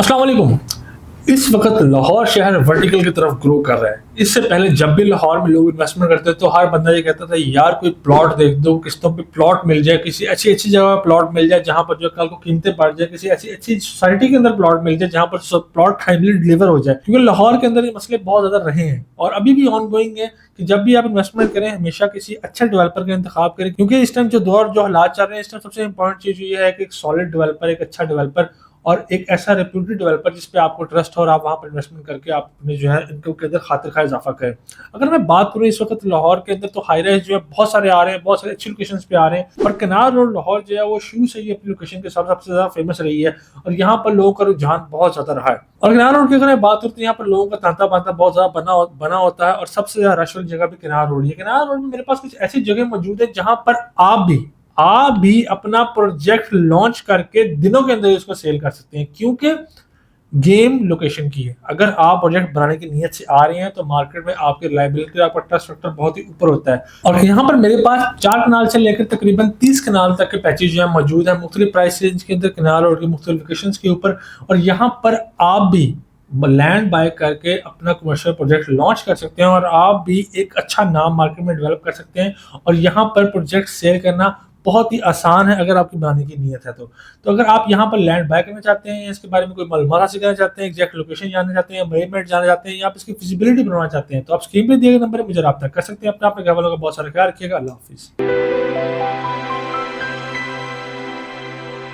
अस्सलाम वालेकुम। इस वक्त लाहौर शहर वर्टिकल की तरफ ग्रो कर रहा है। इससे पहले जब भी लाहौर में लोग इन्वेस्टमेंट करते तो हर बंदा ये कहता था यार कोई प्लॉट देख दो, किस्तों पे प्लॉट मिल जाए, किसी अच्छी अच्छी जगह प्लॉट मिल जाए जहां पर जो कल को कीमतें बढ़ जाए, किसी ऐसी अच्छी सोसाइटी के अंदर प्लॉट मिल जाए जहां पर सब प्लॉट टाइमली डिलीवर हो जाए। क्योंकि लाहौर के अंदर ये मसले बहुत ज्यादा रहे हैं और अभी भी ऑन गोइंग है कि जब भी आप इन्वेस्टमेंट करें हमेशा किसी अच्छे डेवलपर का इंतखाब करें, क्योंकि इस टाइम जो दौर जो हालात चल रहे हैं इस टाइम सबसे इंपॉर्टेंट चीज ये है कि एक सॉलिड डेवलपर, एक अच्छा डेवलपर और एक ऐसा रेप्यूटेड डेवलपर जिस पे आपको ट्रस्ट हो और आप वहां पर इन्वेस्टमेंट करके आप अपने जो है इनकम के अंदर खातिर खा इजाफा करें। अगर मैं बात करूँ इस वक्त लाहौर के अंदर तो हाई राइज जो है बहुत सारे आ रहे हैं, बहुत सारे अच्छी लोकेशन पे आ रहे हैं, पर कनार रोड लाहौर जो है वो शुरू से ही अपनी लोकेशन के हिसाब से सबसे ज्यादा फेमस रही है और यहाँ पर लोगों का रुझान बहुत ज्यादा रहा है। और कनार रोड की अगर मैं बात करूँ तो यहाँ पर लोगों का तांता बांता बहुत ज्यादा बना होता है और सबसे ज्यादा रश वाली जगह भी कनार रोड है। कनार रोड में मेरे पास कुछ ऐसी जगह मौजूद है जहां पर आप भी अपना प्रोजेक्ट लॉन्च करके दिनों के अंदर उसको सेल कर सकते हैं, क्योंकि गेम लोकेशन की है। अगर आप प्रोजेक्ट बनाने की नीयत से आ रहे हैं तो मार्केट में आपकी रिलायबिलिटी, आपका ट्रस्ट फैक्टर बहुत ही ऊपर होता है। और यहाँ पर मेरे पास 4 कनाल से लेकर तकरीबन 30 कनाल तक के पैचेज जो है मौजूद है मुख्तलिफ प्राइस रेंज के अंदर कनाल और मुख्तलिफ लोकेशन के ऊपर। और यहाँ पर आप भी लैंड बाय करके अपना कमर्शियल प्रोजेक्ट लॉन्च कर सकते हैं और आप भी एक अच्छा नाम मार्केट में डेवलप कर सकते हैं। और यहाँ पर प्रोजेक्ट सेल करना बहुत ही आसान है अगर आपकी बनाने की नीयत है तो अगर आप यहाँ पर लैंड बाय करना चाहते हैं या इसके बारे में कोई मालूमात हासिल करना चाहते हैं, एग्जैक्ट लोकेशन जानना चाहते हैं, मेजरमेंट जानना चाहते हैं या आप इसकी फिजिबिलिटी बनवाना चाहते हैं तो आप स्क्रीन पे दिए गए नंबर पर मुझे रब्ता कर सकते हैं। अपने घर वालों का बहुत सारा ख्याल रखिएगा। अल्लाह हाफिज़।